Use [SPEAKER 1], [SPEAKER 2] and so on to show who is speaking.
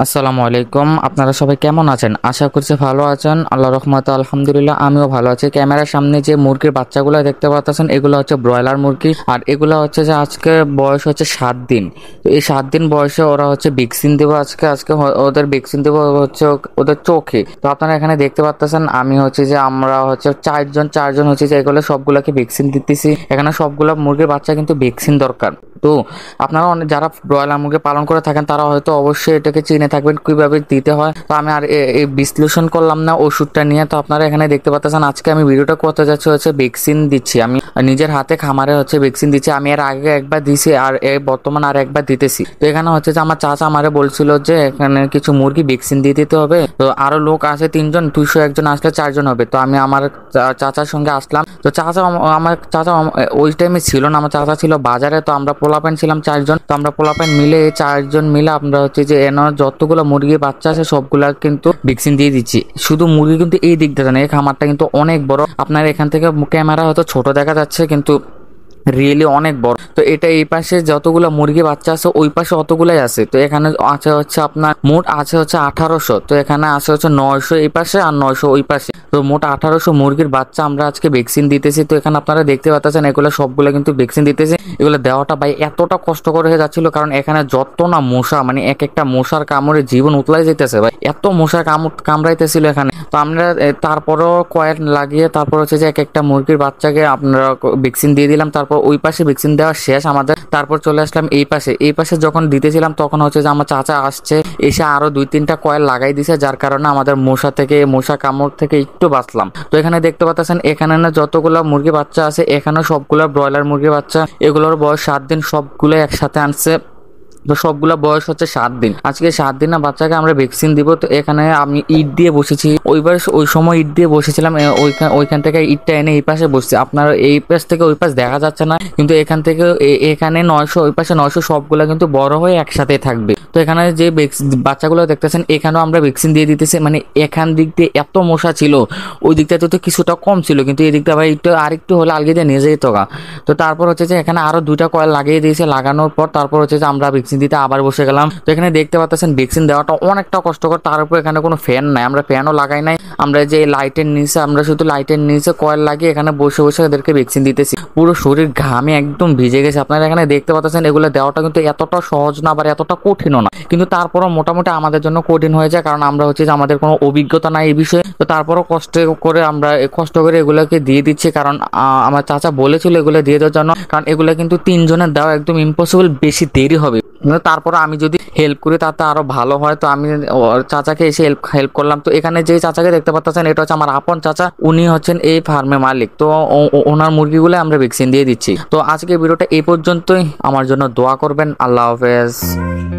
[SPEAKER 1] আসসালামু আলাইকুম। আপনারা সবাই কেমন আছেন? আশা করছি ভালো আছেন। আল্লাহর রহমতে আলহামদুলিল্লাহ আমিও ভালো আছি। ক্যামেরার সামনে যে মুরগির বাচ্চাগুলো দেখতে পাচ্ছেন এগুলো হচ্ছে ব্রয়লার মুরগি, আর এগুলো হচ্ছে যে আজকে বয়স হচ্ছে 7 দিন। তো এই 7 দিন বয়সে ওরা হচ্ছে ভ্যাকসিন দেবো আজকে ওদের ভ্যাকসিন দেবো হচ্ছে ওদের চোখে। তো আপনারা এখানে দেখতে পাচ্ছেন আমি হচ্ছে যে আমরা হচ্ছে চারজন হচ্ছে যে এগুলো সবগুলোকে ভ্যাকসিন দিতেছি। এখানে সবগুলো মুরগির বাচ্চা কিন্তু ভ্যাকসিন দরকার। তো আপনারা যারা ব্রয়লার মুরগি পালন করে থাকেন তারা হয়তো অবশ্যই এটাকে চিনে থাকবেন কিভাবে দিতে হয়। তো আমি আর এই বিশ্লেষণ করলাম না ওষুধটা নিয়ে। তো আপনারা এখানে দেখতে পাচ্ছেন আজকে আমি ভিডিওটা করতে যাচ্ছি হচ্ছে ভ্যাকসিন দিচ্ছি। আমি নিজের হাতে খামারে হচ্ছে ভ্যাকসিন দিচ্ছি। আমি এর আগে একবার দিছি আর বর্তমান আর একবার দিতেছি। তো এখানে হচ্ছে যে আমার চাচা আমারে বলছিল যে এখানে কিছু মুরগি ভ্যাকসিন দিয়ে দিতে হবে। তো আরো লোক আছে 3জন, 201 জন আসলে 4জন হবে। তো আমি আমার চাচার সঙ্গে আসলাম। তো আমার চাচা ওই টাইমে ছিল না, আমার চাচা ছিল বাজারে। তো আমরা পোলাপান ছিলাম 4জন। তো আমরা পোলাপান মিলে এই 4জন মিলে আমরা হচ্ছে যে যতগুলো মুরগি বাচ্চা আছে সবগুলা কিন্তু ভ্যাকসিন দিয়ে দিচ্ছি। শুধু মুরগি কিন্তু এই দিক থেকে না, এই খামারটা কিন্তু অনেক বড়। আপনার এখান থেকে ক্যামেরা হয়তো ছোট দেখা যাচ্ছে কিন্তু রিয়েলি অনেক বড়। তো এটা এই পাশে যতগুলো মুরগি বাচ্চা আছে ওই পাশে অতগুলাই আছে। তো এখানে আছে হচ্ছে আপনার মোট আছে হচ্ছে 1800। তো এখানে আছে হচ্ছে 900 এই পাশে আর 900 ওই পাশে। তো মোট 1800 মুরগির বাচ্চা আমরা আজকে ভ্যাকসিন দিতেছি। তো এখানে আপনারা দেখতে পাচ্ছেন এগুলো সবগুলো কিন্তু ভ্যাকসিন দিতেছি। এগুলো দেওয়াটা ভাই এতটা কষ্টকর হয়ে যাচ্ছিল, কারণ এখানে যত না মশা, মানে এক একটা মশার কামড়ে জীবন উতলাই যেতেছে ভাই, এত মশা কামড়াইতেছিল এখানে। তো আমরা তারপরও কয়েল লাগিয়ে তারপর হচ্ছে যে এক একটা মুরগির বাচ্চাকে আপনারা ভ্যাকসিন দিয়ে দিলাম। তারপর ওই পাশে ভ্যাকসিন দেওয়া শেষ আমাদের। তারপর চলে আসলাম এই পাশে যখন দিতেছিলাম তখন হচ্ছে যে আমার চাচা আসছে, এসে আরো 2-3টা কয়েল লাগাই দিছে, যার কারণে আমাদের মশা কামড় থেকে একটু বাঁচলাম। তো এখানে দেখতে পাচ্ছেন এখানে না যতগুলো মুরগি বাচ্চা আছে এখানে সবগুলো ব্রয়লার মুরগি বাচ্চা। এগুলোর বয়স 7 দিন, সবগুলো একসাথে আনছে। তো সবগুলা বয়স হচ্ছে 7 দিন। আজকে 7 দিন না বাচ্চাকে আমরা ভ্যাকসিন দিব। তো এখানে আমি ইট দিয়ে বসেছি, ওই সময় ইট দিয়ে বসেছিলাম। ওইখান থেকে ইটটা এনে এই পাশে বসছি। আপনার এই পাশ থেকে ওই পাশ দেখা যাচ্ছে না, কিন্তু এখান থেকে এখানে 900, ওই পাশে 900, সবগুলা কিন্তু বড় হয়ে একসাথে থাকবে। তো এখানে যে বাচ্চাগুলো দেখতেছেন এখানেও আমরা ভ্যাকসিন দিয়ে দিতেছি। মানে এখান দিক দিয়ে এত মশা ছিল, ওই দিকটা তো কিছুটা কম ছিল, কিন্তু এই দিকটা ভাই একটু আরেকটু হলে আলগে দিয়ে নিয়ে যেত গা। তো তারপর হচ্ছে যে এখানে আরো 2টা কয়েল লাগিয়ে দিয়েছে। লাগানোর পর তারপর হচ্ছে যে আমরা ভ্যাকসিন দিতে আবার বসে গেলাম। তো এখানে দেখতে পাচ্ছেন ভ্যাকসিন দেওয়াটা অনেকটা কষ্টকর। তার উপর এখানে কোনো ফ্যান নাই, আমরা ফ্যানও লাগাই নাই। আমরা যে আমরা শুধু লাইটের নিচে কয়েল লাগিয়ে এখানে বসে বসে এদেরকে ভ্যাকসিন দিতেছি। পুরো শরীর ঘামে একদম ভিজে গেছে। আপনারা এখানে দেখতে পাচ্ছেন এগুলো দেওয়াটা কিন্তু এতটা সহজ না, আবার এতটা কঠিনও না, কিন্তু তারপরও মোটামুটি আমাদের জন্য কঠিন হয়ে যায়, কারণ আমরা হচ্ছে যে আমাদের কোনো অভিজ্ঞতা নাই এই বিষয়ে। তো তারপরও কষ্ট করে এগুলোকে দিয়ে দিচ্ছি, কারণ আমার চাচা বলেছিল এগুলো দিয়ে দেওয়ার জন্য, কারণ এগুলো কিন্তু 3জনের দেওয়া একদম ইম্পসিবল, বেশি দেরি হবে। তারপর আমি যদি হেল্প করি তাতে আরো ভালো হয়। তো আমি চাচাকে এসে হেল্প করলাম। তো এখানে যে চাচাকে দেখতে পাচ্ছেন এটা হচ্ছে আমার আপন চাচা, উনি হচ্ছেন এই ফার্মের মালিক। তো ওনার মুরগিগুলো আমরা ভ্যাকসিন দিয়ে দিচ্ছি। তো আজকে ভিডিওটা এই পর্যন্তই। আমার জন্য দোয়া করবেন। আল্লাহ হাফেজ।